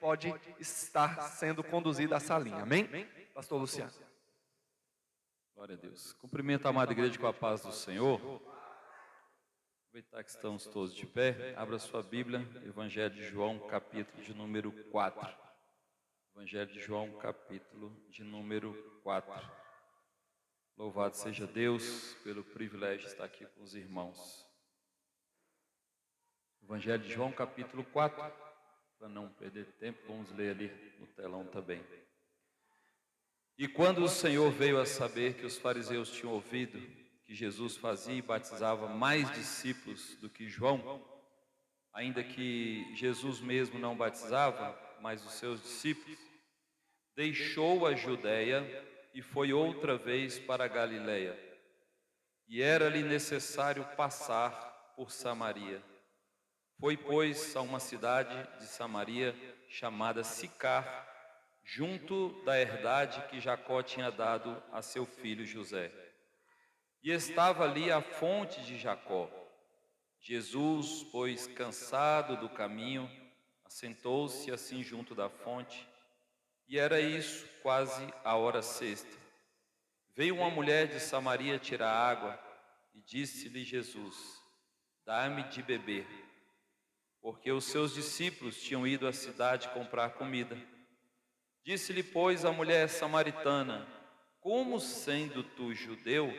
pode estar sendo conduzido a essa linha. Amém? Pastor Luciano. Glória a Deus. Cumprimento a amada igreja com a paz do Senhor. Aproveitar que estamos todos de pé, abra sua Bíblia, Evangelho de João, capítulo de número 4. Evangelho de João, capítulo de número 4. Louvado seja Deus pelo privilégio de estar aqui com os irmãos. Evangelho de João, capítulo 4. Para não perder tempo, vamos ler ali no telão também. E quando o Senhor veio a saber que os fariseus tinham ouvido que Jesus fazia e batizava mais discípulos do que João, ainda que Jesus mesmo não batizava, mas os seus discípulos, deixou a Judéia e foi outra vez para a Galiléia. E era-lhe necessário passar por Samaria. Foi, pois, a uma cidade de Samaria chamada Sicar, junto da herdade que Jacó tinha dado a seu filho José. E estava ali a fonte de Jacó. Jesus, pois, cansado do caminho, assentou-se assim junto da fonte, e era isso quase a hora sexta. Veio uma mulher de Samaria tirar água, e disse-lhe Jesus: dá-me de beber, porque os seus discípulos tinham ido à cidade comprar comida. Disse-lhe, pois, a mulher samaritana: como sendo tu judeu,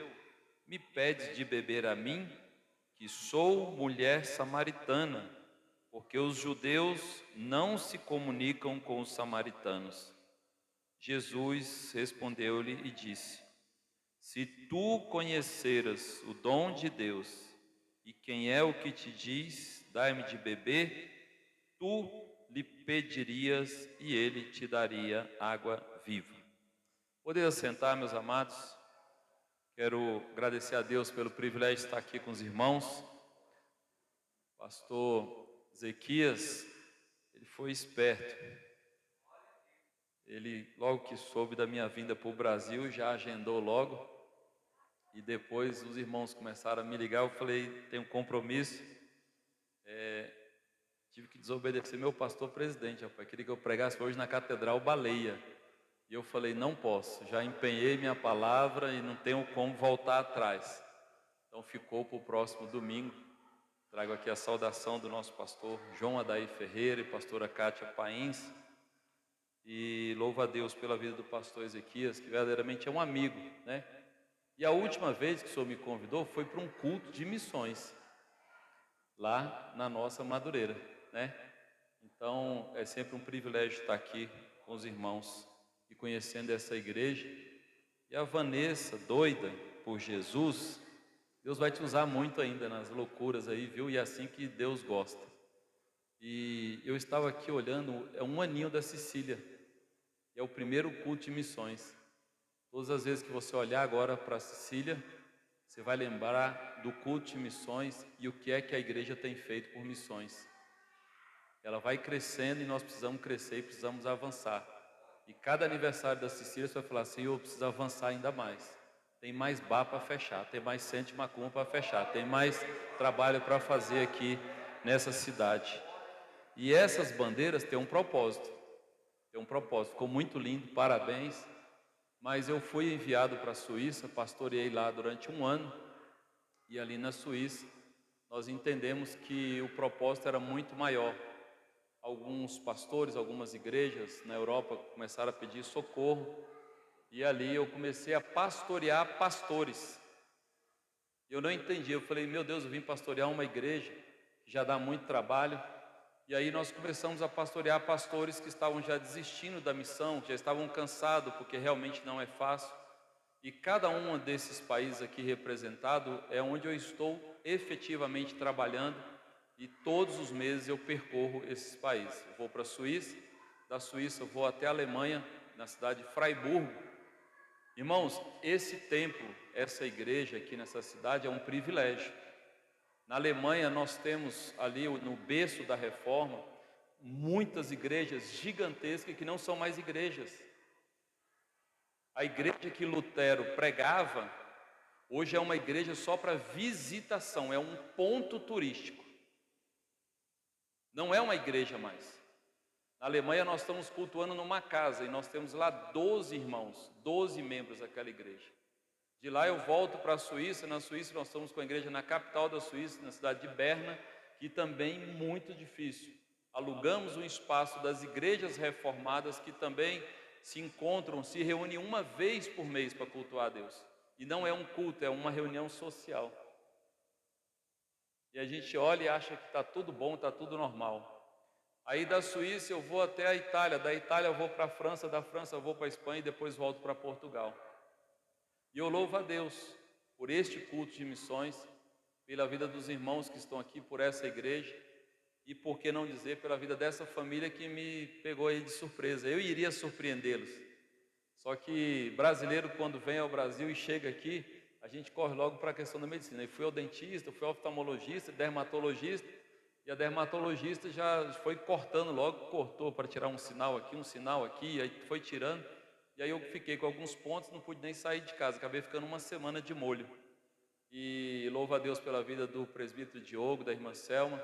me pedes de beber a mim, que sou mulher samaritana? Porque os judeus não se comunicam com os samaritanos. Jesus respondeu-lhe e disse: se tu conheceras o dom de Deus, e quem é o que te diz, dai-me de beber, tu lhe pedirias e ele te daria água viva. Poder assentar, meus amados. Quero agradecer a Deus pelo privilégio de estar aqui com os irmãos. Pastor Ezequias, ele foi esperto. Ele, logo que soube da minha vinda para o Brasil, já agendou logo. E depois os irmãos começaram a me ligar, eu falei, tenho um compromisso. Tive que desobedecer meu pastor presidente, rapaz. Queria que eu pregasse hoje na Catedral Baleia. E eu falei, não posso, já empenhei minha palavra e não tenho como voltar atrás. Então ficou para o próximo domingo. Trago aqui a saudação do nosso pastor João Adair Ferreira e pastora Cátia Pains. E louvo a Deus pela vida do pastor Ezequias, que verdadeiramente é um amigo, né? E a última vez que o senhor me convidou foi para um culto de missões, lá na nossa Madureira, né? Então é sempre um privilégio estar aqui com os irmãos e conhecendo essa igreja. E a Vanessa, doida por Jesus, Deus vai te usar muito ainda nas loucuras aí, viu? E é assim que Deus gosta. E eu estava aqui olhando, é um aninho da Cecília, é o primeiro culto de missões. Todas as vezes que você olhar agora para a Cecília, você vai lembrar do culto de missões e o que é que a igreja tem feito por missões. Ela vai crescendo e nós precisamos crescer e precisamos avançar. E cada aniversário da Cecília você vai falar assim, eu preciso avançar ainda mais. Tem mais bar para fechar, tem mais centro de macumba para fechar, tem mais trabalho para fazer aqui nessa cidade. E essas bandeiras têm um propósito. Ficou muito lindo, parabéns. Mas eu fui enviado para a Suíça, pastoreei lá durante um ano. E ali na Suíça, nós entendemos que o propósito era muito maior. Alguns pastores, algumas igrejas na Europa começaram a pedir socorro. E ali eu comecei a pastorear pastores. Eu não entendi, eu falei, meu Deus, eu vim pastorear uma igreja que já dá muito trabalho. E aí nós começamos a pastorear pastores que estavam já desistindo da missão, que já estavam cansados, porque realmente não é fácil. E cada um desses países aqui representado é onde eu estou efetivamente trabalhando, e todos os meses eu percorro esses países. Eu vou para a Suíça, da Suíça eu vou até a Alemanha, na cidade de Freiburgo. Irmãos, esse templo, essa igreja aqui nessa cidade é um privilégio. Na Alemanha nós temos ali no berço da reforma muitas igrejas gigantescas que não são mais igrejas. A igreja que Lutero pregava hoje é uma igreja só para visitação, é um ponto turístico. Não é uma igreja mais. Na Alemanha nós estamos cultuando numa casa e nós temos lá 12 irmãos, 12 membros daquela igreja. De lá eu volto para a Suíça. Na Suíça nós estamos com a igreja na capital da Suíça, na cidade de Berna, que também muito difícil. Alugamos um espaço das igrejas reformadas que também se encontram, se reúnem uma vez por mês para cultuar a Deus. E não é um culto, é uma reunião social. E a gente olha e acha que está tudo bom, está tudo normal. Aí da Suíça eu vou até a Itália, da Itália eu vou para a França, da França eu vou para a Espanha e depois volto para Portugal. E eu louvo a Deus por este culto de missões, pela vida dos irmãos que estão aqui, por essa igreja, e por que não dizer, pela vida dessa família que me pegou aí de surpresa. Eu iria surpreendê-los. Só que brasileiro, quando vem ao Brasil e chega aqui, a gente corre logo para a questão da medicina. Eu fui ao dentista, fui ao oftalmologista, dermatologista, e a dermatologista já foi cortando logo, cortou para tirar um sinal aqui, aí foi tirando. E aí eu fiquei com alguns pontos, não pude nem sair de casa, acabei ficando uma semana de molho. E louvo a Deus pela vida do presbítero Diogo, da irmã Selma.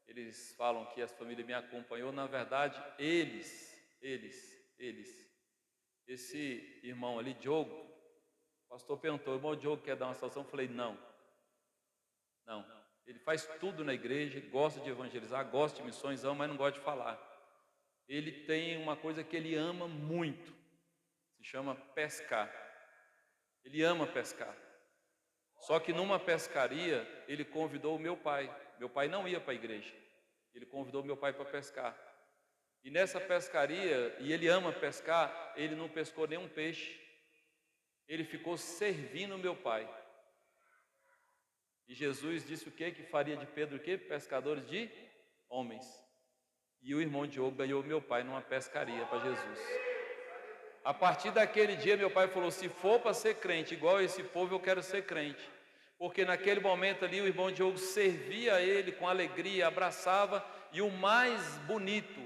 Eles falam que a família me acompanhou, na verdade, esse irmão ali, Diogo, o pastor perguntou, irmão Diogo quer dar uma salvação? Eu falei, não, ele faz tudo na igreja, gosta de evangelizar, gosta de missões, ama, mas não gosta de falar. Ele tem uma coisa que ele ama muito, se chama pescar. Ele ama pescar. Só que numa pescaria, ele convidou o meu pai. Meu pai não ia para a igreja. Ele convidou meu pai para pescar. E nessa pescaria, e ele ama pescar, ele não pescou nenhum peixe. Ele ficou servindo meu pai. E Jesus disse o quê? Que faria de Pedro o quê? Pescadores de homens. E o irmão Diogo ganhou meu pai numa pescaria para Jesus. A partir daquele dia, meu pai falou, se for para ser crente, igual esse povo, eu quero ser crente. Porque naquele momento ali, o irmão Diogo servia ele com alegria, abraçava, e o mais bonito,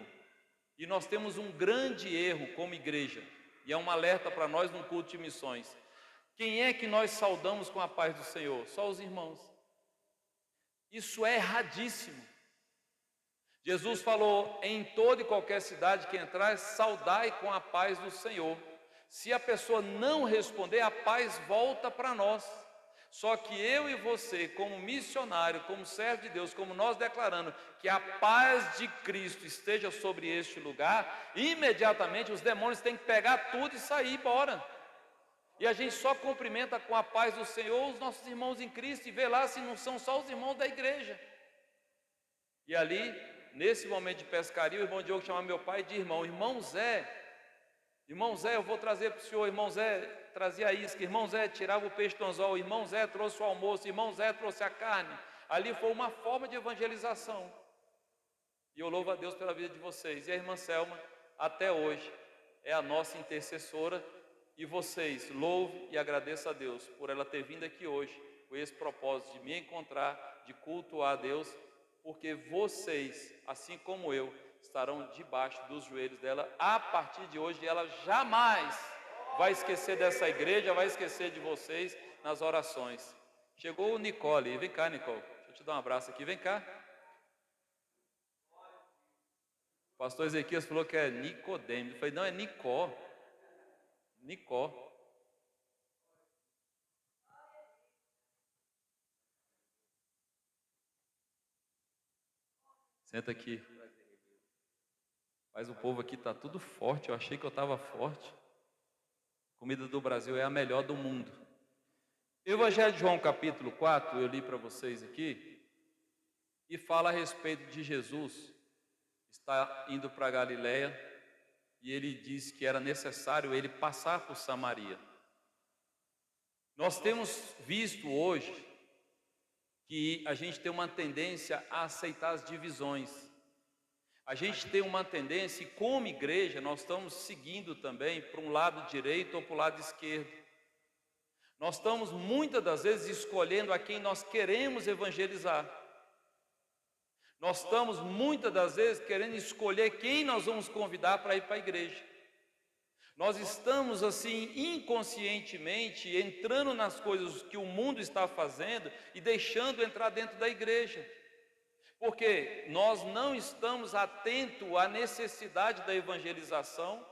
e nós temos um grande erro como igreja, e é um alerta para nós num culto de missões. Quem é que nós saudamos com a paz do Senhor? Só os irmãos. Isso é erradíssimo. Jesus falou, em toda e qualquer cidade que entrar, saudai com a paz do Senhor. Se a pessoa não responder, a paz volta para nós. Só que eu e você, como missionário, como servo de Deus, como nós declarando que a paz de Cristo esteja sobre este lugar, imediatamente os demônios têm que pegar tudo e sair embora. E a gente só cumprimenta com a paz do Senhor os nossos irmãos em Cristo e vê lá se não são só os irmãos da igreja. E ali, nesse momento de pescaria, o irmão Diogo chamava meu pai de irmão. Irmão Zé, eu vou trazer para o senhor. Irmão Zé trazia a isca, irmão Zé tirava o peixe do anzol, irmão Zé trouxe o almoço, irmão Zé trouxe a carne. Ali foi uma forma de evangelização. E eu louvo a Deus pela vida de vocês. E a irmã Selma, até hoje, é a nossa intercessora. E vocês, louve e agradeça a Deus por ela ter vindo aqui hoje, com esse propósito de me encontrar, de cultuar a Deus, porque vocês, assim como eu, estarão debaixo dos joelhos dela a partir de hoje, e ela jamais vai esquecer dessa igreja, vai esquecer de vocês nas orações. Chegou o Nicole, vem cá, Nicole, deixa eu te dar um abraço aqui, vem cá. O pastor Ezequias falou que é Nicodemo, eu falei, não, é Nicó. Senta aqui. Mas o povo aqui está tudo forte, eu achei que eu estava forte. A comida do Brasil é a melhor do mundo. Evangelho de João capítulo 4, eu li para vocês aqui, e fala a respeito de Jesus, está indo para Galiléia, e ele disse que era necessário ele passar por Samaria. Nós temos visto hoje que a gente tem uma tendência a aceitar as divisões. A gente tem uma tendência, e como igreja, nós estamos seguindo também para um lado direito ou para o lado esquerdo. Nós estamos muitas das vezes escolhendo a quem nós queremos evangelizar. Nós estamos muitas das vezes querendo escolher quem nós vamos convidar para ir para a igreja. Nós estamos assim inconscientemente entrando nas coisas que o mundo está fazendo e deixando entrar dentro da igreja. Porque nós não estamos atentos à necessidade da evangelização.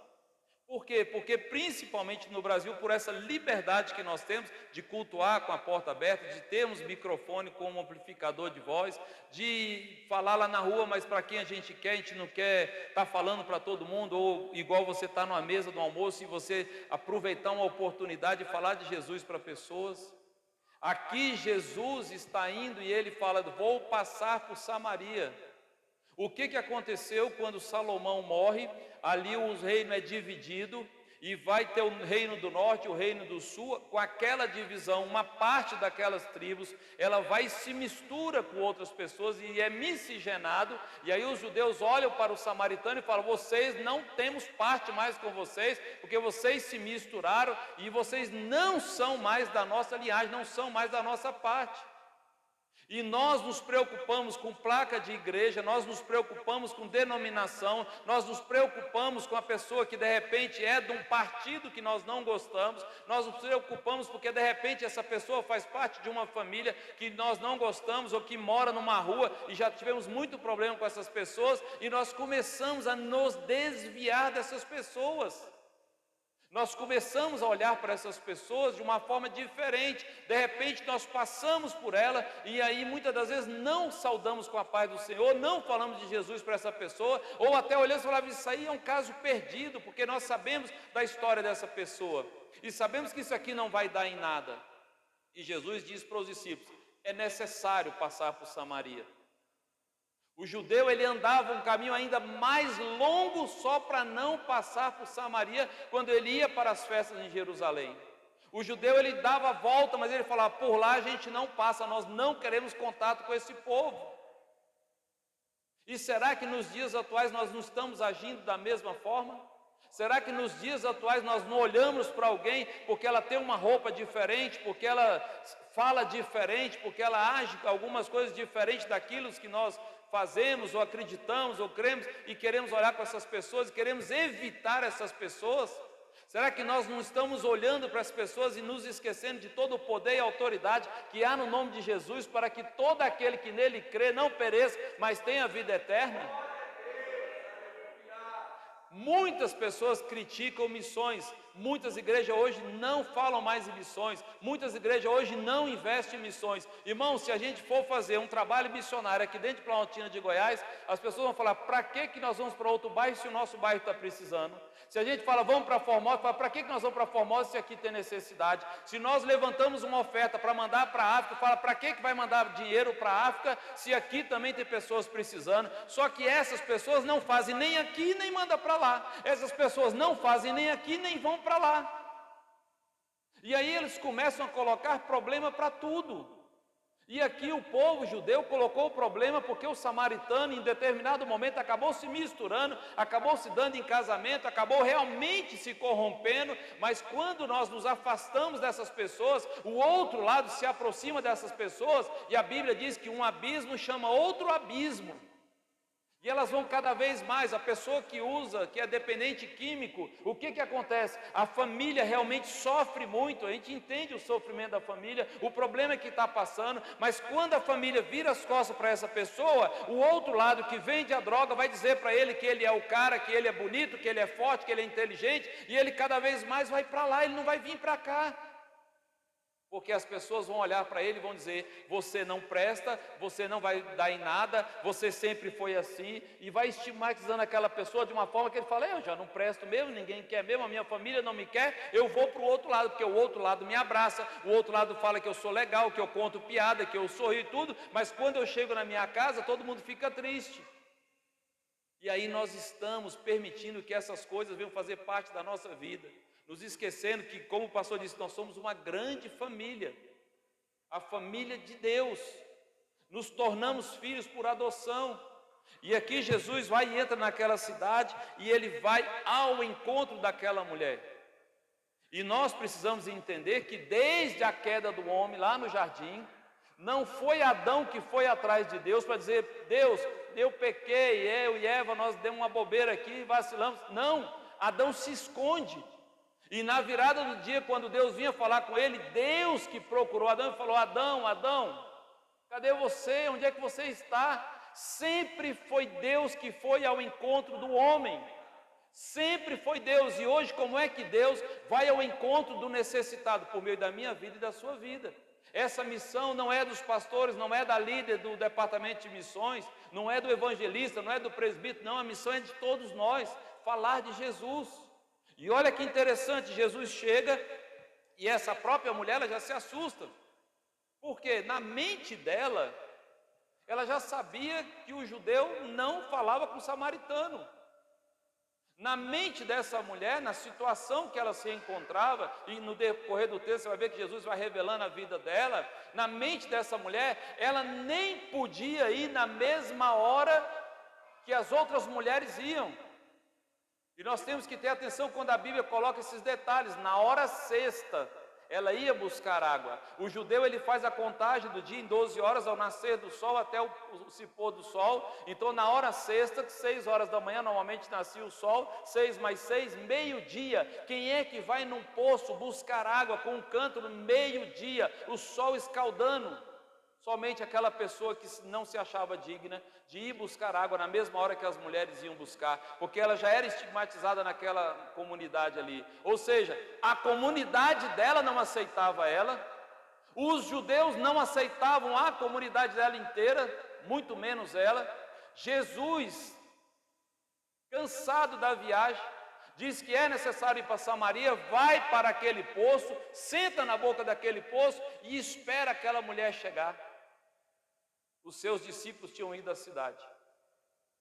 Por quê? Porque principalmente no Brasil, por essa liberdade que nós temos de cultuar com a porta aberta, de termos microfone como amplificador de voz, de falar lá na rua, mas para quem a gente não quer estar falando para todo mundo, ou igual você está numa mesa do almoço e você aproveitar uma oportunidade de falar de Jesus para pessoas. Aqui Jesus está indo e ele fala: vou passar por Samaria. O que aconteceu quando Salomão morre? Ali o reino é dividido e vai ter o reino do norte e o reino do sul. Com aquela divisão, uma parte daquelas tribos, ela vai e se mistura com outras pessoas e é miscigenado. E aí os judeus olham para o samaritano e falam: vocês não temos parte mais com vocês, porque vocês se misturaram e vocês não são mais da nossa linhagem, não são mais da nossa parte. E nós nos preocupamos com placa de igreja, nós nos preocupamos com denominação, nós nos preocupamos com a pessoa que de repente é de um partido que nós não gostamos, nós nos preocupamos porque de repente essa pessoa faz parte de uma família que nós não gostamos ou que mora numa rua e já tivemos muito problema com essas pessoas e nós começamos a nos desviar dessas pessoas. Nós começamos a olhar para essas pessoas de uma forma diferente. De repente nós passamos por ela e aí muitas das vezes não saudamos com a paz do Senhor, não falamos de Jesus para essa pessoa, ou até olhamos e falamos: isso aí é um caso perdido, porque nós sabemos da história dessa pessoa e sabemos que isso aqui não vai dar em nada. E Jesus diz para os discípulos: é necessário passar por Samaria. O judeu, ele andava um caminho ainda mais longo só para não passar por Samaria quando ele ia para as festas em Jerusalém. O judeu, ele dava a volta, mas ele falava: por lá a gente não passa, nós não queremos contato com esse povo. E será que nos dias atuais nós não estamos agindo da mesma forma? Será que nos dias atuais nós não olhamos para alguém porque ela tem uma roupa diferente, porque ela fala diferente, porque ela age algumas coisas diferentes daquilo que nós fazemos ou acreditamos ou cremos e queremos olhar para essas pessoas e queremos evitar essas pessoas? Será que nós não estamos olhando para as pessoas e nos esquecendo de todo o poder e autoridade que há no nome de Jesus para que todo aquele que nele crê não pereça, mas tenha vida eterna? Muitas pessoas criticam missões, muitas igrejas hoje não falam mais em missões, muitas igrejas hoje não investem em missões. Irmão, se a gente for fazer um trabalho missionário aqui dentro de Planaltina de Goiás, as pessoas vão falar: para que nós vamos para outro bairro se o nosso bairro está precisando? Se a gente fala: vamos para Formosa, fala: para que nós vamos para Formosa se aqui tem necessidade? Se nós levantamos uma oferta para mandar para a África, fala: para que vai mandar dinheiro para a África se aqui também tem pessoas precisando? Só que essas pessoas não fazem nem aqui nem mandam para lá. Essas pessoas não fazem nem aqui nem vão para lá. E aí eles começam a colocar problema para tudo. E aqui o povo judeu colocou o problema porque o samaritano em determinado momento acabou se misturando, acabou se dando em casamento, acabou realmente se corrompendo. Mas quando nós nos afastamos dessas pessoas, o outro lado se aproxima dessas pessoas, e a Bíblia diz que um abismo chama outro abismo. E elas vão cada vez mais. A pessoa que usa, que é dependente químico, o que acontece? A família realmente sofre muito. A gente entende o sofrimento da família, o problema que está passando, mas quando a família vira as costas para essa pessoa, o outro lado que vende a droga vai dizer para ele que ele é o cara, que ele é bonito, que ele é forte, que ele é inteligente, e ele cada vez mais vai para lá, ele não vai vir para cá. Porque as pessoas vão olhar para ele e vão dizer: você não presta, você não vai dar em nada, você sempre foi assim, e vai estigmatizando aquela pessoa de uma forma que ele fala: eu já não presto mesmo, ninguém quer mesmo, a minha família não me quer, eu vou para o outro lado, porque o outro lado me abraça, o outro lado fala que eu sou legal, que eu conto piada, que eu sorrio e tudo, mas quando eu chego na minha casa, todo mundo fica triste. E aí nós estamos permitindo que essas coisas venham fazer parte da nossa vida, nos esquecendo que, como o pastor disse, nós somos uma grande família, a família de Deus, nos tornamos filhos por adoção. E aqui Jesus vai e entra naquela cidade e ele vai ao encontro daquela mulher. E nós precisamos entender que desde a queda do homem lá no jardim, não foi Adão que foi atrás de Deus para dizer: Deus, eu pequei, eu e Eva, nós demos uma bobeira aqui, vacilamos. Não, Adão se esconde. E na virada do dia, quando Deus vinha falar com ele, Deus que procurou Adão e falou: Adão, Adão, cadê você? Onde é que você está? Sempre foi Deus que foi ao encontro do homem. Sempre foi Deus. E hoje, como é que Deus vai ao encontro do necessitado? Por meio da minha vida e da sua vida. Essa missão não é dos pastores, não é da líder do departamento de missões, não é do evangelista, não é do presbítero, não, a missão é de todos nós, falar de Jesus. E olha que interessante, Jesus chega e essa própria mulher, ela já se assusta, porque na mente dela, ela já sabia que o judeu não falava com o samaritano. Na mente dessa mulher, na situação que ela se encontrava, e no decorrer do texto você vai ver que Jesus vai revelando a vida dela, na mente dessa mulher, ela nem podia ir na mesma hora que as outras mulheres iam. E nós temos que ter atenção quando a Bíblia coloca esses detalhes. Na hora sexta, ela ia buscar água. O judeu, ele faz a contagem do dia em 12 horas, ao nascer do sol até o se pôr do sol. Então, na hora sexta, 6 horas da manhã, normalmente nascia o sol, 6 mais 6, meio-dia. Quem é que vai num poço buscar água com um cântaro no meio-dia, o sol escaldando? Somente aquela pessoa que não se achava digna de ir buscar água na mesma hora que as mulheres iam buscar, porque ela já era estigmatizada naquela comunidade ali. Ou seja, a comunidade dela não aceitava ela, os judeus não aceitavam a comunidade dela inteira, muito menos ela. Jesus, cansado da viagem, diz que é necessário ir para Samaria, vai para aquele poço, senta na boca daquele poço e espera aquela mulher chegar. Os seus discípulos tinham ido à cidade.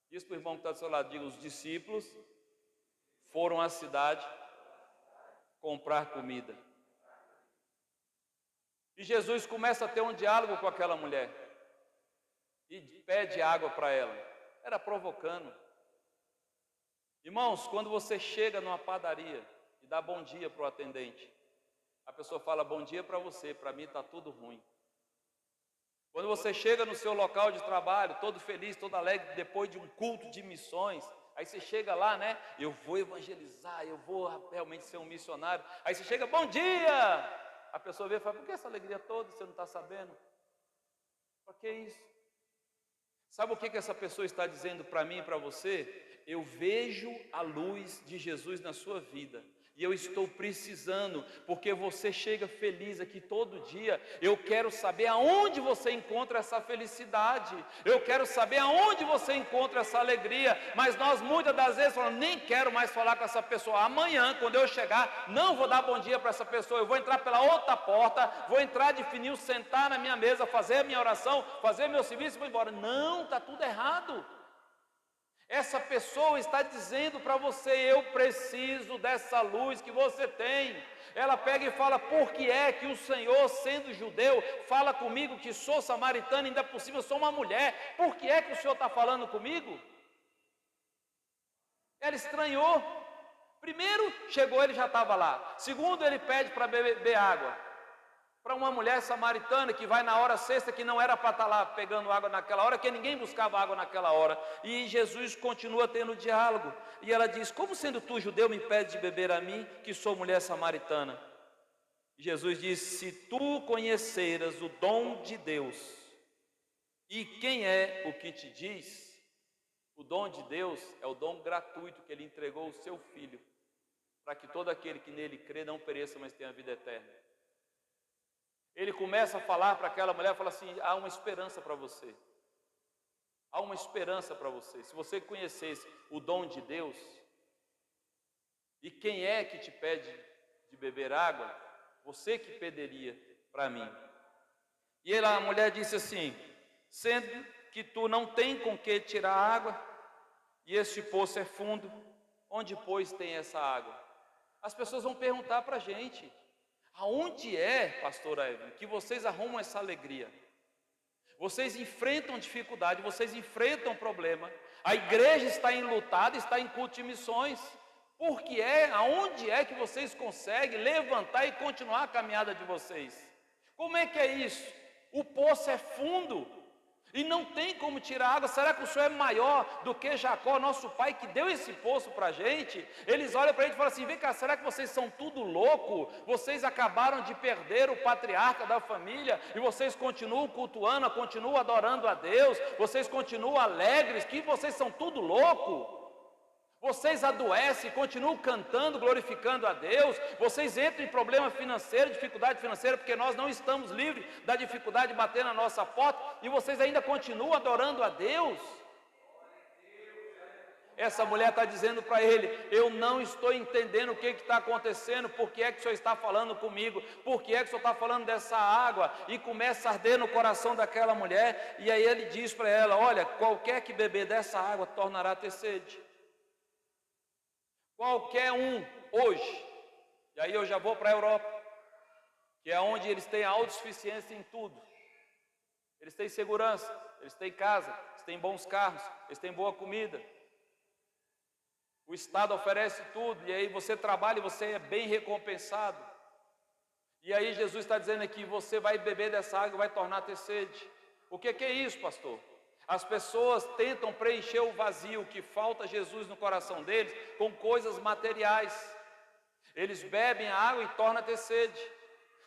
Diz para o irmão que está do seu lado, diga, os discípulos foram à cidade comprar comida. E Jesus começa a ter um diálogo com aquela mulher e pede água para ela. Era provocando. Irmãos, quando você chega numa padaria e dá bom dia para o atendente, a pessoa fala bom dia para você, para mim está tudo ruim. Quando você chega no seu local de trabalho, todo feliz, todo alegre, depois de um culto de missões, aí você chega lá, né? Eu vou evangelizar, eu vou realmente ser um missionário. Aí você chega, bom dia! A pessoa vê e fala, por que essa alegria toda, você não está sabendo? Por que isso? Sabe o que essa pessoa está dizendo para mim e para você? Eu vejo a luz de Jesus na sua vida. E eu estou precisando, porque você chega feliz aqui todo dia. Eu quero saber aonde você encontra essa felicidade. Eu quero saber aonde você encontra essa alegria. Mas nós muitas das vezes falamos, nem quero mais falar com essa pessoa. Amanhã, quando eu chegar, não vou dar bom dia para essa pessoa. Eu vou entrar pela outra porta, vou entrar de fininho, sentar na minha mesa, fazer a minha oração, fazer meu serviço e vou embora. Não, está tudo errado. Essa pessoa está dizendo para você, eu preciso dessa luz que você tem. Ela pega e fala, por que é que o Senhor, sendo judeu, fala comigo que sou samaritana, ainda por cima eu sou uma mulher, por que é que o Senhor está falando comigo? Ela estranhou. Primeiro, chegou, ele já estava lá. Segundo, ele pede para beber água. Para uma mulher samaritana que vai na hora sexta, que não era para estar lá pegando água naquela hora, que ninguém buscava água naquela hora. E Jesus continua tendo diálogo. E ela diz, como sendo tu judeu me pede de beber a mim, que sou mulher samaritana? E Jesus diz, se tu conheceras o dom de Deus, e quem é o que te diz, o dom de Deus é o dom gratuito que Ele entregou o seu Filho, para que todo aquele que nele crê não pereça, mas tenha a vida eterna. Ele começa a falar para aquela mulher, fala assim, há uma esperança para você. Há uma esperança para você. Se você conhecesse o dom de Deus, e quem é que te pede de beber água, você que pediria para mim. E a mulher disse assim, sendo que tu não tem com que tirar água, e este poço é fundo, onde pois tem essa água? As pessoas vão perguntar para a gente, aonde é, pastor Evelyn, que vocês arrumam essa alegria? Vocês enfrentam dificuldade, vocês enfrentam problema. A igreja está enlutada, está em culto de missões. Por que é? Aonde é que vocês conseguem levantar e continuar a caminhada de vocês? Como é que é isso? O poço é fundo. E não tem como tirar água. Será que o Senhor é maior do que Jacó, nosso pai, que deu esse poço para a gente? Eles olham para a gente e falam assim: vem cá, será que vocês são tudo louco? Vocês acabaram de perder o patriarca da família e vocês continuam cultuando, continuam adorando a Deus, vocês continuam alegres, que vocês são tudo louco? Vocês adoecem, continuam cantando, glorificando a Deus, vocês entram em problema financeiro, dificuldade financeira, porque nós não estamos livres da dificuldade de bater na nossa porta, e vocês ainda continuam adorando a Deus. Essa mulher está dizendo para ele: eu não estou entendendo o que está acontecendo, por que é que o Senhor está falando comigo, por que é que o Senhor está falando dessa água, e começa a arder no coração daquela mulher, e aí ele diz para ela: olha, qualquer que beber dessa água tornará a ter sede. Qualquer um hoje, e aí eu já vou para a Europa, que é onde eles têm autossuficiência em tudo. Eles têm segurança, eles têm casa, eles têm bons carros, eles têm boa comida. O Estado oferece tudo, e aí você trabalha e você é bem recompensado. E aí Jesus está dizendo aqui: você vai beber dessa água e vai tornar a ter sede. O que é isso, pastor? As pessoas tentam preencher o vazio que falta Jesus no coração deles com coisas materiais. Eles bebem a água e tornam a ter sede.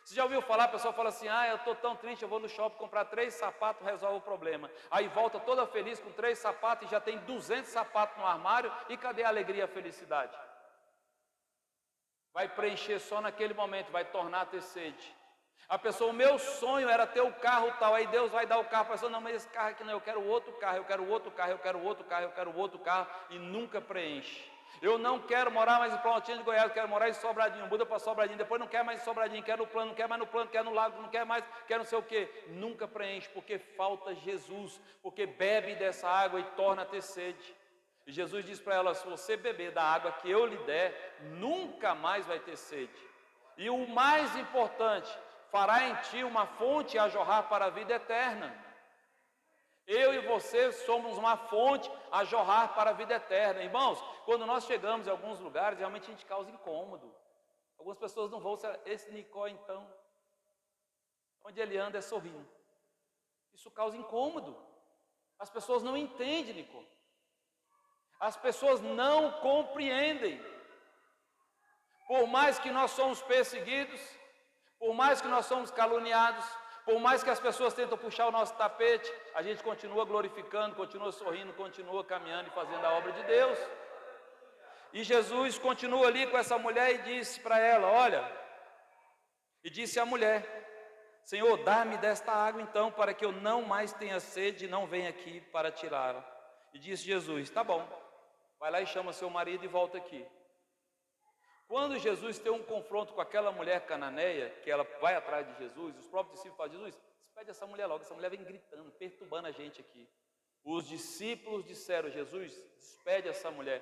Você já ouviu falar, a pessoa fala assim: eu estou tão triste, eu vou no shopping comprar 3 sapatos, resolve o problema. Aí volta toda feliz com 3 sapatos e já tem 200 sapatos no armário, e cadê a alegria e a felicidade? Vai preencher só naquele momento, vai tornar a ter sede. A pessoa: o meu sonho era ter o carro tal, aí Deus vai dar o carro para a pessoa: não, mas esse carro aqui não, eu quero outro carro, eu quero outro carro, eu quero outro carro, eu quero outro carro, e nunca preenche. Eu não quero morar mais em Planaltina de Goiás, eu quero morar em Sobradinho, muda para Sobradinho, depois não quer mais em Sobradinho, quer no plano, não quer mais no plano, quer no lago, não quer mais, quer não sei o que, nunca preenche, porque falta Jesus, porque bebe dessa água e torna a ter sede. E Jesus diz para ela: se você beber da água que eu lhe der, nunca mais vai ter sede. E o mais importante, fará em ti uma fonte a jorrar para a vida eterna. Eu e você somos uma fonte a jorrar para a vida eterna. Irmãos, quando nós chegamos em alguns lugares, realmente a gente causa incômodo. Algumas pessoas não vão: esse Nicó então, onde ele anda é sorrindo. Isso causa incômodo. As pessoas não entendem, Nicó. As pessoas não compreendem. Por mais que nós somos perseguidos, por mais que nós somos caluniados, por mais que as pessoas tentam puxar o nosso tapete, a gente continua glorificando, continua sorrindo, continua caminhando e fazendo a obra de Deus. E Jesus continua ali com essa mulher e disse para ela: olha, e disse à mulher: Senhor, dá-me desta água então, para que eu não mais tenha sede e não venha aqui para tirá-la. E disse Jesus: tá bom, vai lá e chama seu marido e volta aqui. Quando Jesus tem um confronto com aquela mulher cananeia, que ela vai atrás de Jesus, os próprios discípulos falam: Jesus, despede essa mulher logo, essa mulher vem gritando, perturbando a gente aqui. Os discípulos disseram: Jesus, despede essa mulher,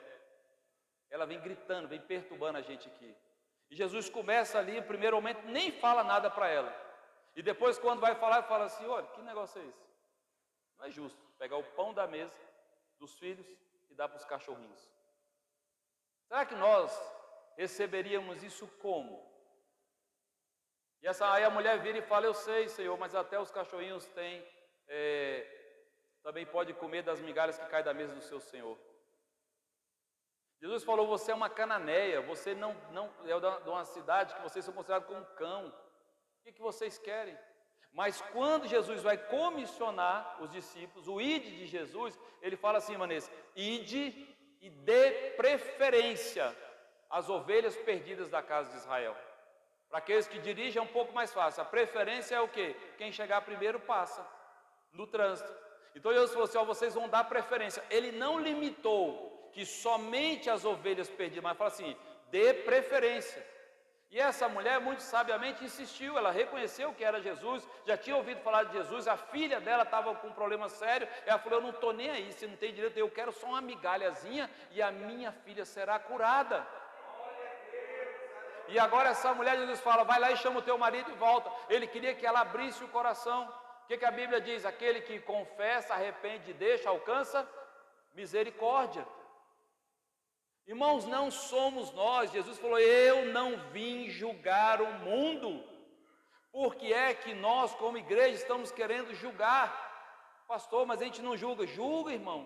ela vem gritando, vem perturbando a gente aqui. E Jesus começa ali, no primeiro momento, nem fala nada para ela. E depois, quando vai falar, fala assim: olha, que negócio é esse? Não é justo pegar o pão da mesa dos filhos e dar para os cachorrinhos. Será que nós receberíamos isso como? E aí a mulher vira e fala: eu sei, Senhor, mas até os cachorrinhos têm, também pode comer das migalhas que caem da mesa do seu Senhor. Jesus falou: você é uma cananeia, você não é de uma cidade que vocês são considerados como um cão. O que vocês querem? Mas quando Jesus vai comissionar os discípulos, o ide de Jesus, ele fala assim: Vanessa, ide e dê preferência às ovelhas perdidas da casa de Israel. Para aqueles que dirigem é um pouco mais fácil. A preferência é o quê? Quem chegar primeiro passa no trânsito. Então Jesus falou assim: ó, vocês vão dar preferência. Ele não limitou que somente as ovelhas perdidas, mas falou assim: dê preferência. E essa mulher muito sabiamente insistiu, ela reconheceu que era Jesus, já tinha ouvido falar de Jesus, a filha dela estava com um problema sério, ela falou: eu não estou nem aí, se não tem direito, eu quero só uma migalhazinha e a minha filha será curada. E agora essa mulher, Jesus fala: vai lá e chama o teu marido e volta. Ele queria que ela abrisse o coração. O que a Bíblia diz? Aquele que confessa, arrepende e deixa, alcança misericórdia. Irmãos, não somos nós. Jesus falou: eu não vim julgar o mundo. Por que é que nós como igreja estamos querendo julgar? Pastor, mas a gente não julga. Julga, irmão.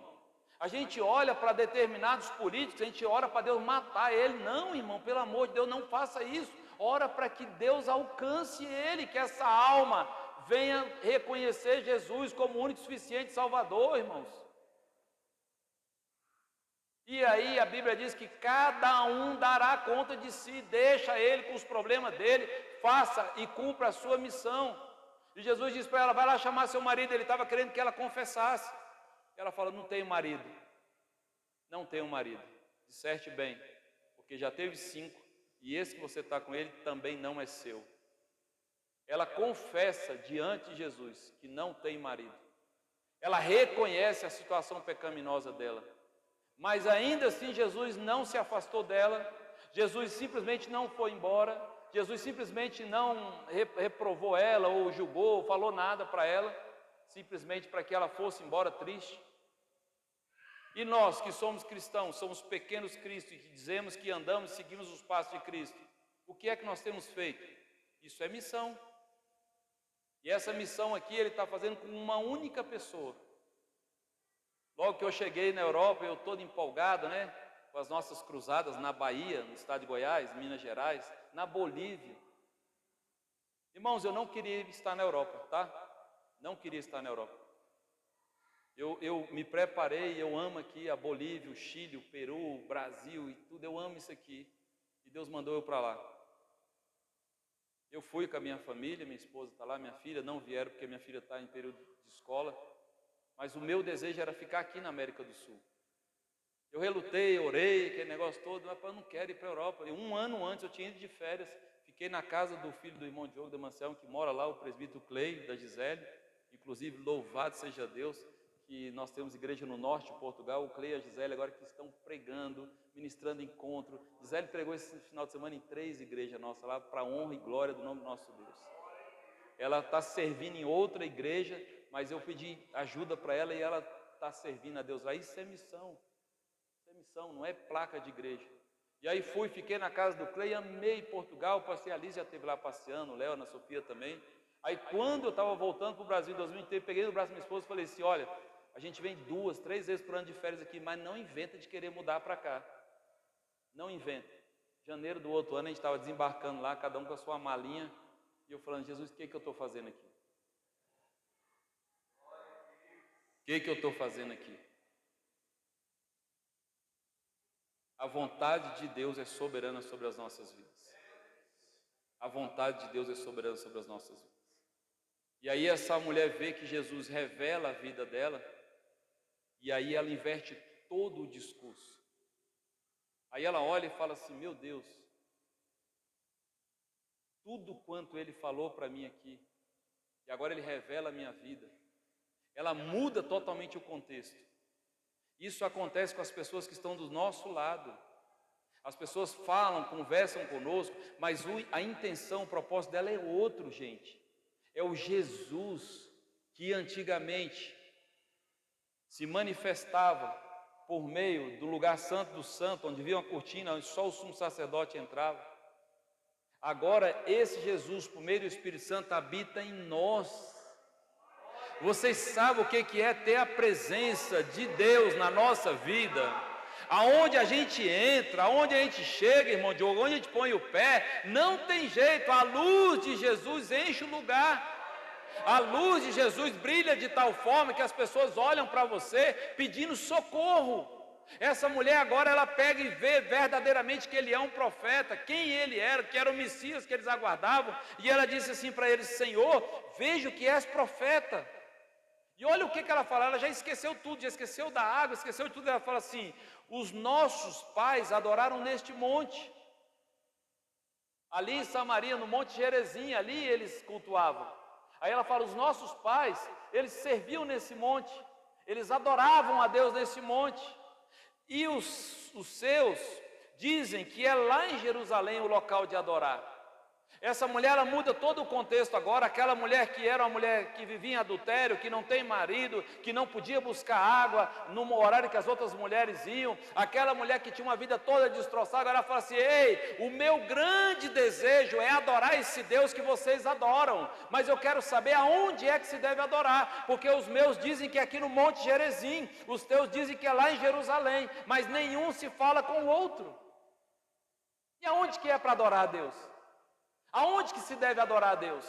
A gente olha para determinados políticos, a gente ora para Deus matar ele. Não, irmão, pelo amor de Deus, não faça isso. Ora para que Deus alcance ele, que essa alma venha reconhecer Jesus como o único e suficiente Salvador, irmãos. E aí a Bíblia diz que cada um dará conta de si, deixa ele com os problemas dele, faça e cumpra a sua missão. E Jesus diz para ela, vai lá chamar seu marido, ele estava querendo que ela confessasse. Ela fala, não tenho marido, não tenho marido. Disseste bem, porque já teve 5, e esse que você está com ele também não é seu. Ela confessa diante de Jesus que não tem marido. Ela reconhece a situação pecaminosa dela. Mas ainda assim Jesus não se afastou dela, Jesus simplesmente não foi embora, Jesus simplesmente não reprovou ela ou julgou, ou falou nada para ela, simplesmente para que ela fosse embora triste. E nós que somos cristãos, somos pequenos Cristo e que dizemos que andamos e seguimos os passos de Cristo, o que é que nós temos feito? Isso é missão. E essa missão aqui ele está fazendo com uma única pessoa. Logo que eu cheguei na Europa, eu todo empolgado, né? Com as nossas cruzadas na Bahia, no estado de Goiás, Minas Gerais, na Bolívia. Irmãos, eu não queria estar na Europa, tá? Não queria estar na Europa. Eu me preparei, eu amo aqui a Bolívia, o Chile, o Peru, o Brasil e tudo, eu amo isso aqui. E Deus mandou eu para lá. Eu fui com a minha família, minha esposa está lá, minha filha, não vieram porque minha filha está em período de escola. Mas o meu desejo era ficar aqui na América do Sul. Eu relutei, orei, aquele negócio todo, mas eu não quero ir para a Europa. E 1 ano antes eu tinha ido de férias, fiquei na casa do filho do irmão Diogo da Anselmo, que mora lá, o presbítero Clay, da Gisele. Inclusive, louvado seja Deus, que nós temos igreja no norte de Portugal, o Clay e a Gisele agora que estão pregando, ministrando encontro. Gisele pregou esse final de semana em 3 igrejas nossas lá, para a honra e glória do nome do nosso Deus. Ela está servindo em outra igreja, mas eu pedi ajuda para ela e ela está servindo a Deus lá. Isso é missão. Isso é missão, não é placa de igreja. E aí fui, fiquei na casa do Clay, amei Portugal, passei a Lígia, já esteve lá passeando, o Léo, a Ana Sofia também. Aí quando eu estava voltando para o Brasil em 2003, peguei no braço da minha esposa e falei assim, olha, a gente vem 2, 3 vezes por ano de férias aqui, mas não inventa de querer mudar para cá. Não inventa. Janeiro do outro ano a gente estava desembarcando lá, cada um com a sua malinha, e eu falando, Jesus, o que eu estou fazendo aqui? O que eu estou fazendo aqui? A vontade de Deus é soberana sobre as nossas vidas. A vontade de Deus é soberana sobre as nossas vidas. E aí essa mulher vê que Jesus revela a vida dela, e aí ela inverte todo o discurso. Aí ela olha e fala assim, meu Deus, tudo quanto ele falou para mim aqui, e agora ele revela a minha vida, ela muda totalmente o contexto. Isso acontece com as pessoas que estão do nosso lado. As pessoas falam, conversam conosco, mas a intenção, o propósito dela é outro, gente. É o Jesus que antigamente se manifestava por meio do lugar santo do santo, onde havia uma cortina, onde só o sumo sacerdote entrava. Agora esse Jesus, por meio do Espírito Santo, habita em nós. Vocês sabem o que é ter a presença de Deus na nossa vida? Aonde a gente entra, aonde a gente chega, irmão Diogo, onde a gente põe o pé, não tem jeito, a luz de Jesus enche o lugar. A luz de Jesus brilha de tal forma que as pessoas olham para você pedindo socorro. Essa mulher agora ela pega e vê verdadeiramente que ele é um profeta, quem ele era, que era o Messias que eles aguardavam, e ela disse assim para ele, Senhor, vejo que és profeta. E olha o que ela fala, ela já esqueceu tudo, já esqueceu da água, esqueceu de tudo, ela fala assim, os nossos pais adoraram neste monte, ali em Samaria, no Monte Gerizim, ali eles cultuavam. Aí ela fala, os nossos pais, eles serviam nesse monte, eles adoravam a Deus nesse monte, e os seus dizem que é lá em Jerusalém o local de adorar. Essa mulher, ela muda todo o contexto agora. Aquela mulher que era uma mulher que vivia em adultério, que não tem marido, que não podia buscar água no horário que as outras mulheres iam, aquela mulher que tinha uma vida toda destroçada, agora ela fala assim: ei, o meu grande desejo é adorar esse Deus que vocês adoram, mas eu quero saber aonde é que se deve adorar, porque os meus dizem que é aqui no Monte Gerizim, os teus dizem que é lá em Jerusalém, mas nenhum se fala com o outro. E aonde que é para adorar a Deus? Aonde que se deve adorar a Deus?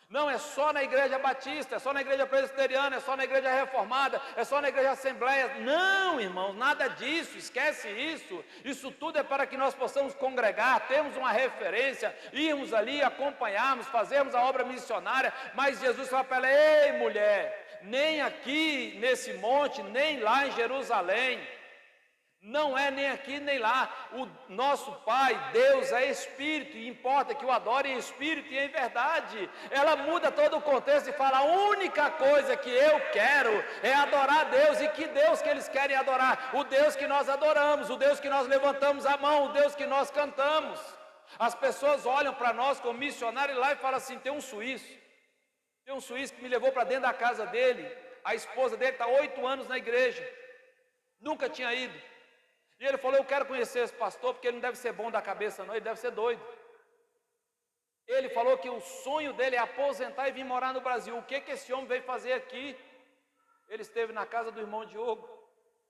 Não é só na igreja batista, é só na igreja presbiteriana, é só na igreja reformada, é só na igreja assembleia. Não, irmãos, nada disso, esquece isso. Isso tudo é para que nós possamos congregar, termos uma referência, irmos ali, acompanharmos, fazermos a obra missionária. Mas Jesus fala para ela: ei, mulher, nem aqui nesse monte, nem lá em Jerusalém, não é nem aqui nem lá. O nosso Pai, Deus, é Espírito, e importa que o adore em Espírito e em verdade. Ela muda todo o contexto e fala: a única coisa que eu quero é adorar a Deus. E que Deus que eles querem adorar? O Deus que nós adoramos, o Deus que nós levantamos a mão, o Deus que nós cantamos. As pessoas olham para nós como missionários lá e falam assim: tem um suíço que me levou para dentro da casa dele, a esposa dele está 8 anos na igreja, nunca tinha ido. E ele falou: eu quero conhecer esse pastor, porque ele não deve ser bom da cabeça não, ele deve ser doido. Ele falou que o sonho dele é aposentar e vir morar no Brasil. O que esse homem veio fazer aqui? Ele esteve na casa do irmão Diogo,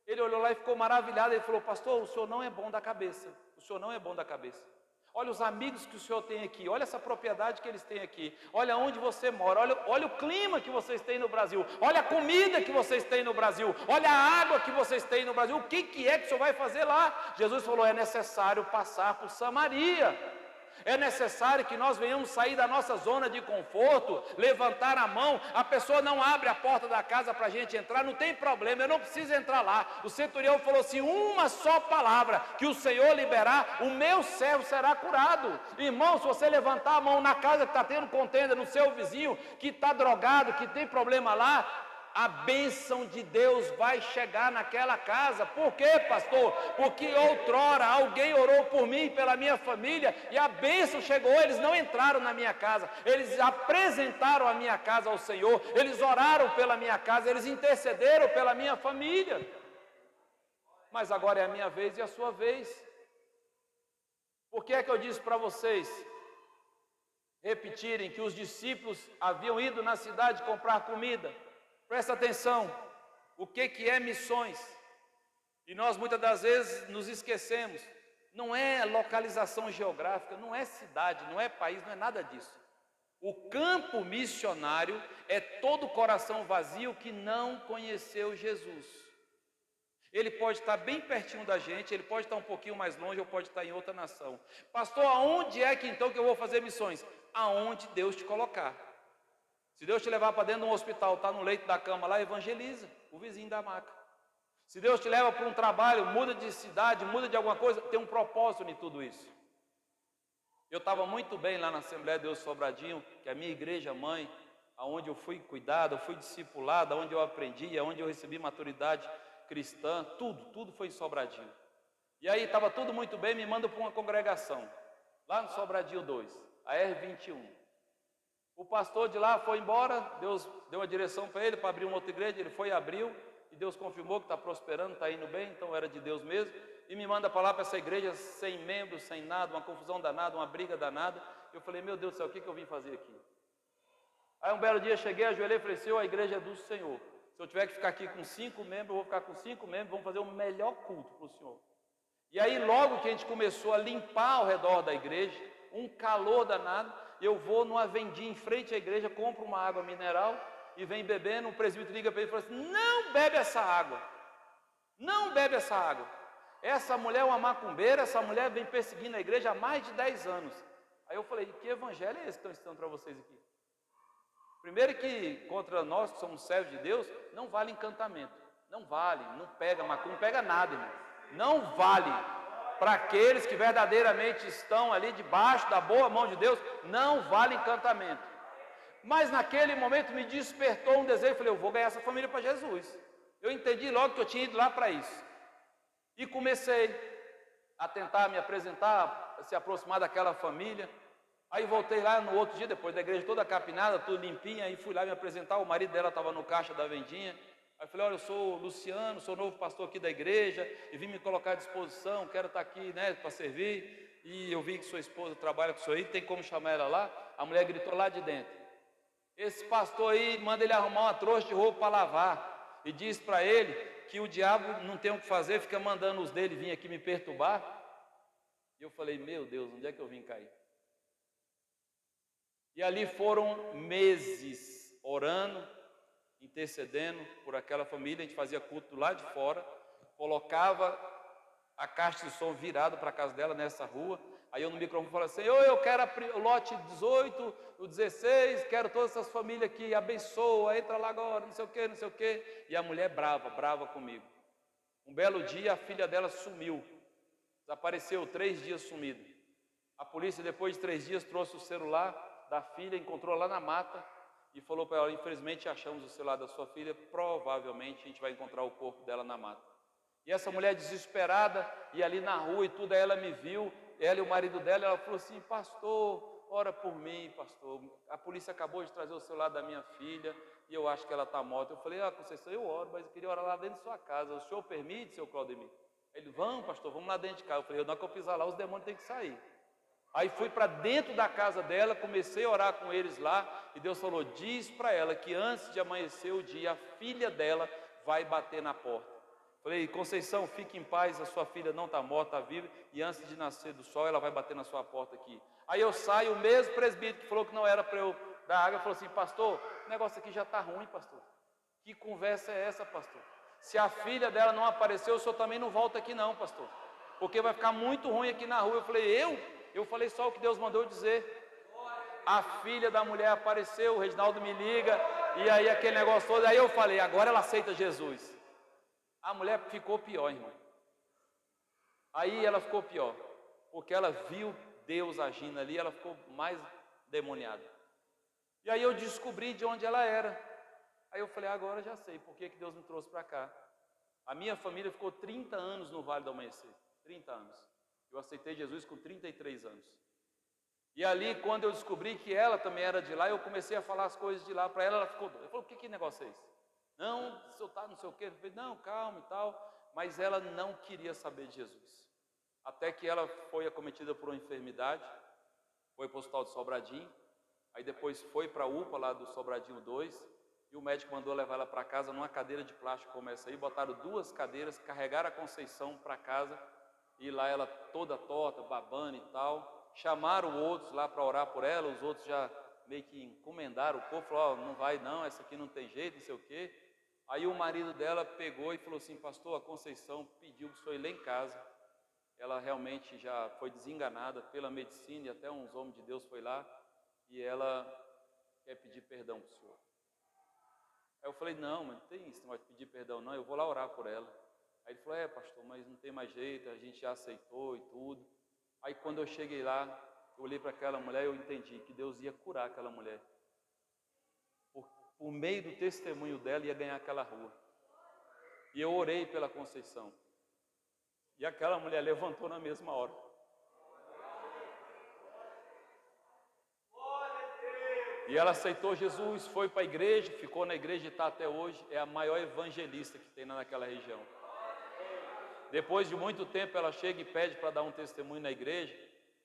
ele olhou lá e ficou maravilhado. Ele falou: pastor, o senhor não é bom da cabeça, o senhor não é bom da cabeça. Olha os amigos que o senhor tem aqui, olha essa propriedade que eles têm aqui, olha onde você mora, olha o clima que vocês têm no Brasil, olha a comida que vocês têm no Brasil, olha a água que vocês têm no Brasil. O que é que o senhor vai fazer lá? Jesus falou: é necessário passar por Samaria. É necessário que nós venhamos sair da nossa zona de conforto, levantar a mão. A pessoa não abre a porta da casa para a gente entrar, não tem problema, eu não preciso entrar lá. O centurião falou assim: uma só palavra que o Senhor liberar, o meu servo será curado. Irmão, se você levantar a mão na casa que está tendo contenda, no seu vizinho que está drogado, que tem problema lá, a bênção de Deus vai chegar naquela casa. Por quê, pastor? Porque outrora alguém orou por mim e pela minha família, e a bênção chegou. Eles não entraram na minha casa, eles apresentaram a minha casa ao Senhor, eles oraram pela minha casa, eles intercederam pela minha família. Mas agora é a minha vez e a sua vez. Por que é que eu disse para vocês repetirem que os discípulos haviam ido na cidade comprar comida? Presta atenção, o que é missões? E nós muitas das vezes nos esquecemos. Não é localização geográfica, não é cidade, não é país, não é nada disso. O campo missionário é todo coração vazio que não conheceu Jesus. Ele pode estar bem pertinho da gente, ele pode estar um pouquinho mais longe, ou pode estar em outra nação. Pastor, aonde é que então que eu vou fazer missões? Aonde Deus te colocar. Se Deus te levar para dentro de um hospital, está no leito da cama lá, evangeliza o vizinho da maca. Se Deus te leva para um trabalho, muda de cidade, muda de alguma coisa, tem um propósito em tudo isso. Eu estava muito bem lá na Assembleia de Deus Sobradinho, que é a minha igreja mãe, onde eu fui cuidado, eu fui discipulado, onde eu aprendi, onde eu recebi maturidade cristã, tudo foi em Sobradinho. E aí estava tudo muito bem, me manda para uma congregação, lá no Sobradinho 2, a R21. O pastor de lá foi embora, Deus deu uma direção para ele, para abrir uma outra igreja, ele foi e abriu, e Deus confirmou que está prosperando, está indo bem, então era de Deus mesmo, e me manda para lá, para essa igreja, sem membros, sem nada, uma confusão danada, uma briga danada. Eu falei: meu Deus do céu, o que eu vim fazer aqui? Aí um belo dia cheguei, ajoelhei e falei: Senhor, a igreja é do Senhor. Se eu tiver que ficar aqui com 5 membros, eu vou ficar com 5 membros, vamos fazer o melhor culto para o Senhor. E aí logo que a gente começou a limpar ao redor da igreja, um calor danado, eu vou numa vendinha em frente à igreja, compro uma água mineral e vem bebendo. O presbítero liga para ele e fala assim: não bebe essa água, não bebe essa água. Essa mulher é uma macumbeira, essa mulher vem perseguindo a igreja há mais de 10 anos. Aí eu falei: que evangelho é esse que estão ensinando para vocês aqui? Primeiro que contra nós que somos servos de Deus, não vale encantamento, não vale, não pega macumba, não pega nada, irmão. Não vale. Para aqueles que verdadeiramente estão ali debaixo da boa mão de Deus, não vale encantamento. Mas naquele momento me despertou um desejo, eu falei: eu vou ganhar essa família para Jesus. Eu entendi logo que eu tinha ido lá para isso. E comecei a tentar me apresentar, se aproximar daquela família. Aí voltei lá no outro dia, depois da igreja toda capinada, tudo limpinha, aí fui lá me apresentar, o marido dela estava no caixa da vendinha. Aí eu falei, olha, eu sou o Luciano, sou novo pastor aqui da igreja, e vim me colocar à disposição, quero estar aqui, né, para servir, e eu vi que sua esposa trabalha com o senhor aí, tem como chamar ela lá? A mulher gritou lá de dentro, esse pastor aí, manda ele arrumar uma trouxa de roupa para lavar, e diz para ele que o diabo não tem o que fazer, fica mandando os dele vir aqui me perturbar. E eu falei, meu Deus, onde é que eu vim cair? E ali foram meses orando, intercedendo por aquela família. A gente fazia culto lá de fora, colocava a caixa de som virada para a casa dela nessa rua. Aí eu no microfone falava assim, eu quero o lote 18, o 16, quero todas essas famílias aqui, abençoa, entra lá agora, não sei o que, não sei o que. E a mulher brava comigo. Um belo dia a filha dela sumiu, desapareceu, 3 dias sumida. A polícia depois de 3 dias trouxe o celular da filha, encontrou lá na mata e falou para ela, infelizmente achamos o celular da sua filha, provavelmente a gente vai encontrar o corpo dela na mata. E essa mulher desesperada, e ali na rua e tudo, aí ela me viu, ela e o marido dela, ela falou assim, pastor, ora por mim, pastor, a polícia acabou de trazer o celular da minha filha e eu acho que ela está morta. Eu falei, Conceição, eu oro, mas eu queria orar lá dentro de sua casa, o senhor permite, seu Claudemir? Ele, vamos pastor, vamos lá dentro de casa. Eu falei, na hora que eu pisar lá, os demônios têm que sair. Aí fui para dentro da casa dela, comecei a orar com eles lá, e Deus falou, diz para ela que antes de amanhecer o dia, a filha dela vai bater na porta. Falei, Conceição, fique em paz, a sua filha não está morta, está viva, e antes de nascer do sol, ela vai bater na sua porta aqui. Aí eu saio, o mesmo presbítero que falou que não era para eu dar água, falou assim, pastor, o negócio aqui já está ruim, pastor. Que conversa é essa, pastor? Se a filha dela não apareceu, o senhor também não volta aqui não, pastor, porque vai ficar muito ruim aqui na rua. Eu falei, eu falei só o que Deus mandou dizer. A filha da mulher apareceu, o Reginaldo me liga, e aí aquele negócio todo, aí eu falei, agora ela aceita Jesus. A mulher ficou pior, irmão. Aí ela ficou pior, porque ela viu Deus agindo ali, ela ficou mais demoniada. E aí eu descobri de onde ela era. Aí eu falei, agora já sei por que Deus me trouxe para cá. A minha família ficou 30 anos no Vale do Amanhecer, 30 anos. Eu aceitei Jesus com 33 anos. E ali, quando eu descobri que ela também era de lá, eu comecei a falar as coisas de lá para ela, ela ficou doida. Eu falei, que negócio é esse? Não, o senhor está não sei o quê. Eu falei, não, calma e tal. Mas ela não queria saber de Jesus. Até que ela foi acometida por uma enfermidade, foi para o hospital de Sobradinho, aí depois foi para a UPA lá do Sobradinho 2, e o médico mandou levar ela para casa numa cadeira de plástico como essa aí, botaram 2 cadeiras, carregaram a Conceição para casa, e lá ela toda torta, babando e tal, chamaram outros lá para orar por ela, os outros já meio que encomendaram o povo, falou, não vai não, essa aqui não tem jeito, não sei o quê. Aí o marido dela pegou e falou assim, pastor, a Conceição pediu para o senhor ir lá em casa, ela realmente já foi desenganada pela medicina, e até uns homens de Deus foi lá, e ela quer pedir perdão para o senhor. Aí eu falei, não, mas não tem isso, não vai pedir perdão não, eu vou lá orar por ela. Aí ele falou, pastor, mas não tem mais jeito, a gente já aceitou e tudo. Aí quando eu cheguei lá, eu olhei para aquela mulher e eu entendi que Deus ia curar aquela mulher. Por meio do testemunho dela ia ganhar aquela rua. E eu orei pela Conceição. E aquela mulher levantou na mesma hora. E ela aceitou Jesus, foi para a igreja, ficou na igreja e está até hoje. É a maior evangelista que tem naquela região. Depois de muito tempo ela chega e pede para dar um testemunho na igreja.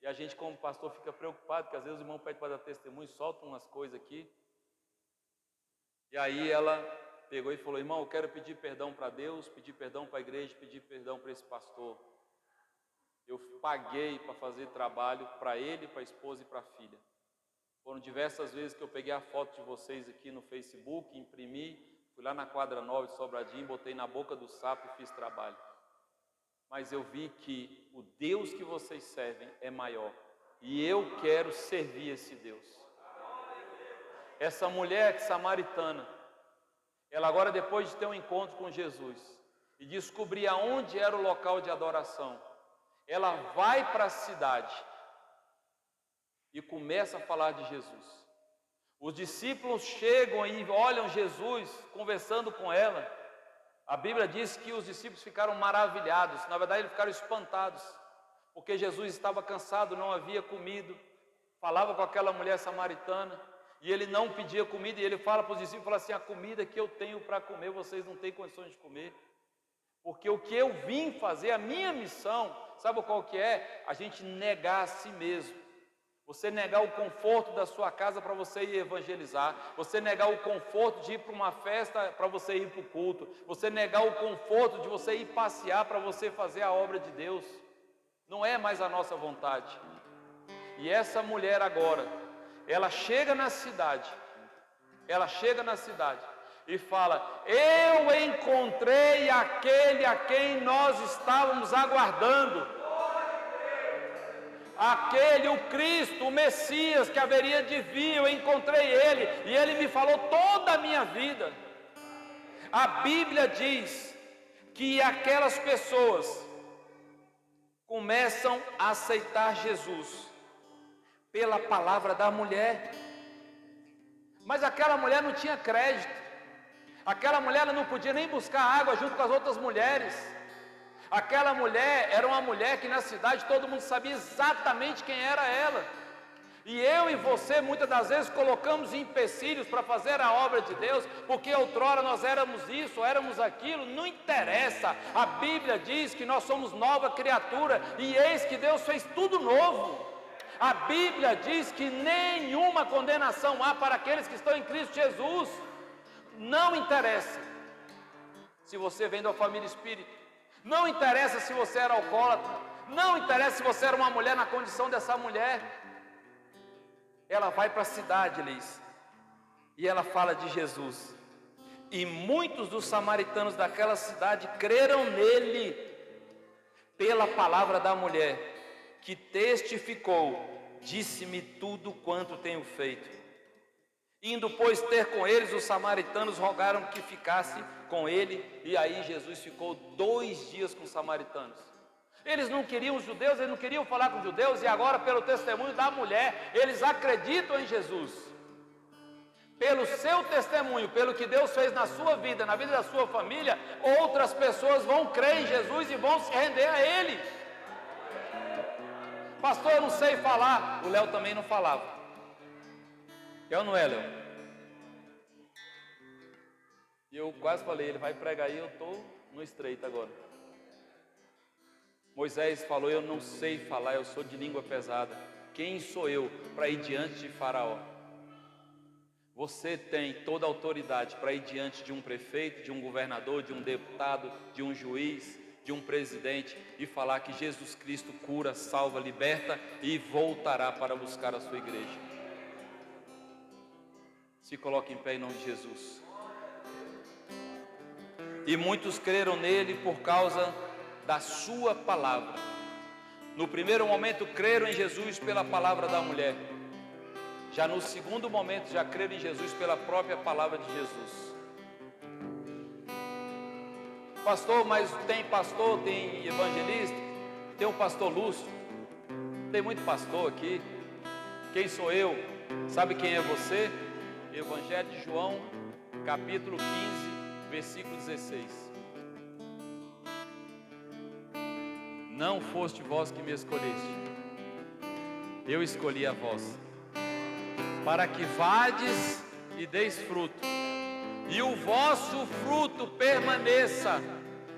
E a gente como pastor fica preocupado, porque às vezes o irmão pede para dar testemunho, solta umas coisas aqui. E aí ela pegou e falou, irmão, eu quero pedir perdão para Deus, pedir perdão para a igreja, pedir perdão para esse pastor. Eu paguei para fazer trabalho para ele, para a esposa e para a filha. Foram diversas vezes que eu peguei a foto de vocês aqui no Facebook, imprimi, fui lá na quadra 9 de Sobradinho, botei na boca do sapo e fiz trabalho. Mas eu vi que o Deus que vocês servem é maior. E eu quero servir esse Deus. Essa mulher samaritana, ela agora depois de ter um encontro com Jesus e descobrir aonde era o local de adoração, ela vai para a cidade e começa a falar de Jesus. Os discípulos chegam e olham Jesus conversando com ela. A Bíblia diz que os discípulos ficaram maravilhados, na verdade eles ficaram espantados, porque Jesus estava cansado, não havia comido, falava com aquela mulher samaritana, e ele não pedia comida, e ele fala para os discípulos, fala assim, a comida que eu tenho para comer, vocês não têm condições de comer, porque o que eu vim fazer, a minha missão, sabe qual que é? A gente negar a si mesmo, você negar o conforto da sua casa para você ir evangelizar, você negar o conforto de ir para uma festa para você ir para o culto, você negar o conforto de você ir passear para você fazer a obra de Deus, não é mais a nossa vontade. E essa mulher agora, ela chega na cidade e fala, eu encontrei aquele a quem nós estávamos aguardando, aquele, o Cristo, o Messias que haveria de vir, eu encontrei ele, e ele me falou toda a minha vida. A Bíblia diz que aquelas pessoas começam a aceitar Jesus pela palavra da mulher, mas aquela mulher não tinha crédito, aquela mulher ela não podia nem buscar água junto com as outras mulheres. Aquela mulher era uma mulher que na cidade todo mundo sabia exatamente quem era ela. E eu e você muitas das vezes colocamos empecilhos para fazer a obra de Deus, porque outrora nós éramos isso, éramos aquilo, não interessa. A Bíblia diz que nós somos nova criatura, e eis que Deus fez tudo novo. A Bíblia diz que nenhuma condenação há para aqueles que estão em Cristo Jesus. Não interessa se você vem da família espírita, não interessa se você era alcoólatra, não interessa se você era uma mulher na condição dessa mulher. Ela vai para a cidade, Liz, e ela fala de Jesus, e muitos dos samaritanos daquela cidade creram nele pela palavra da mulher, que testificou, disse-me tudo quanto tenho feito. Indo, pois, ter com eles, os samaritanos rogaram que ficasse com ele, e aí Jesus ficou 2 dias com os samaritanos. Eles não queriam os judeus, eles não queriam falar com os judeus, e agora, pelo testemunho da mulher, eles acreditam em Jesus. Pelo seu testemunho, pelo que Deus fez na sua vida, na vida da sua família, outras pessoas vão crer em Jesus e vão se render a Ele. Pastor, eu não sei falar. O Léo também não falava. É ou não é, Léo? E eu quase falei, ele vai pregar aí, eu estou no estreito agora. Moisés falou, eu não sei falar, eu sou de língua pesada. Quem sou eu para ir diante de Faraó? Você tem toda a autoridade para ir diante de um prefeito, de um governador, de um deputado, de um juiz, de um presidente, e falar que Jesus Cristo cura, salva, liberta e voltará para buscar a sua igreja. Se coloque em pé em nome de Jesus. E muitos creram nele por causa da sua palavra. No primeiro momento creram em Jesus pela palavra da mulher. Já no segundo momento já creram em Jesus pela própria palavra de Jesus. Pastor, mas tem evangelista, tem um pastor Lúcio, tem muito pastor aqui. Quem sou eu? Sabe quem é você? Evangelho de João, capítulo 15, versículo 16. Não foste vós que me escolheste, eu escolhi a vós, para que vades e deis fruto, e o vosso fruto permaneça,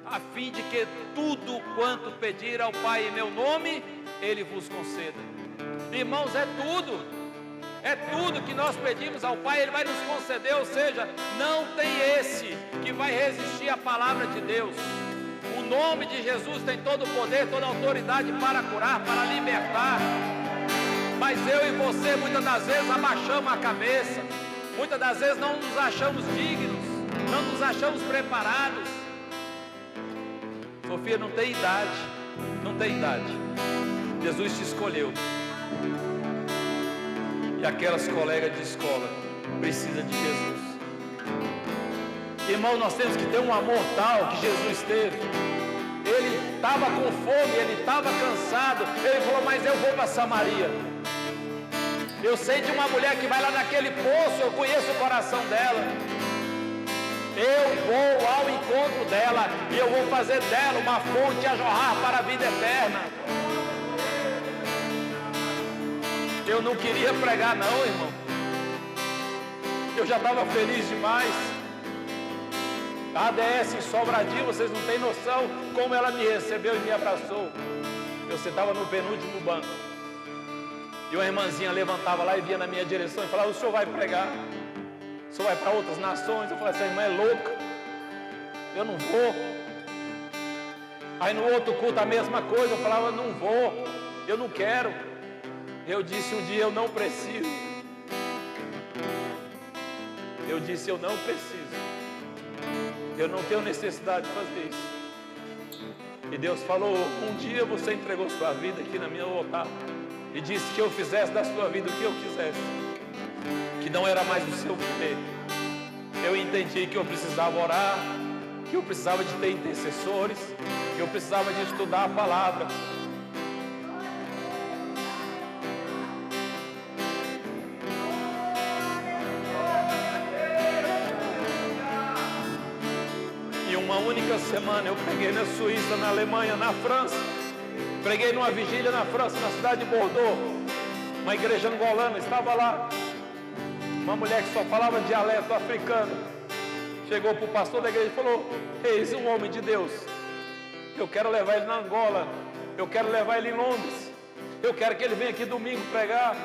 a fim de que tudo quanto pedir ao Pai em meu nome, Ele vos conceda. Irmãos, é tudo que nós pedimos ao Pai, Ele vai nos conceder, ou seja, não tem esse que vai resistir à palavra de Deus. O nome de Jesus tem todo o poder, toda a autoridade para curar, para libertar. Mas eu e você muitas das vezes abaixamos a cabeça, muitas das vezes não nos achamos dignos, não nos achamos preparados. Sofia, não tem idade, não tem idade. Jesus te escolheu. E aquelas colegas de escola precisam de Jesus. Irmão, nós temos que ter um amor tal que Jesus teve. Ele estava com fome, ele estava cansado. Ele falou, mas eu vou para Samaria. Eu sei de uma mulher que vai lá naquele poço, eu conheço o coração dela. Eu vou ao encontro dela e eu vou fazer dela uma fonte a jorrar para a vida eterna. Eu não queria pregar não, irmão. Eu já estava feliz demais. A ADS em Sobradinho, vocês não têm noção como ela me recebeu e me abraçou. Eu sentava no penúltimo banco. E uma irmãzinha levantava lá e vinha na minha direção e falava: o senhor vai pregar? O senhor vai para outras nações? Eu falei: essa irmã é louca. Eu não vou. Aí no outro culto a mesma coisa. Eu falava: não vou. Eu não quero. Eu disse um dia: eu não preciso. Eu disse: eu não preciso. Eu não tenho necessidade de fazer isso. E Deus falou: um dia você entregou sua vida aqui na minha altar e disse que eu fizesse da sua vida o que eu quisesse, que não era mais o seu querer. Eu entendi que eu precisava orar, que eu precisava de ter intercessores, que eu precisava de estudar a palavra. Uma única semana eu preguei na Suíça, na Alemanha, na França. Preguei numa vigília na França, na cidade de Bordeaux. Uma igreja angolana estava lá. Uma mulher que só falava dialeto africano chegou para o pastor da igreja e falou: eis um homem de Deus. Eu quero levar ele na Angola. Eu quero levar ele em Londres. Eu quero que ele venha aqui domingo pregar.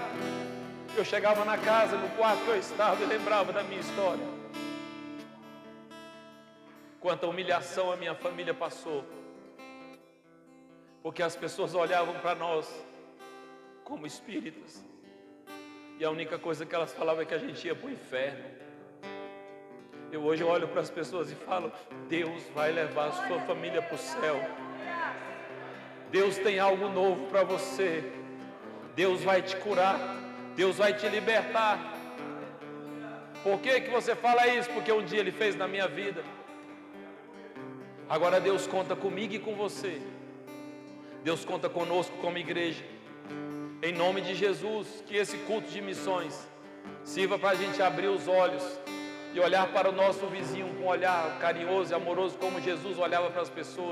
Eu chegava na casa, no quarto que eu estava, e lembrava da minha história. Quanta humilhação a minha família passou, porque as pessoas olhavam para nós como espíritas, e a única coisa que elas falavam é que a gente ia para o inferno. Eu hoje olho para as pessoas e falo: Deus vai levar a sua família para o céu. Deus tem algo novo para você. Deus vai te curar. Deus vai te libertar. Por que você fala isso? Porque um dia Ele fez na minha vida. Agora Deus conta comigo e com você. Deus conta conosco como igreja. Em nome de Jesus, que esse culto de missões sirva para a gente abrir os olhos e olhar para o nosso vizinho com um olhar carinhoso e amoroso, como Jesus olhava para as pessoas.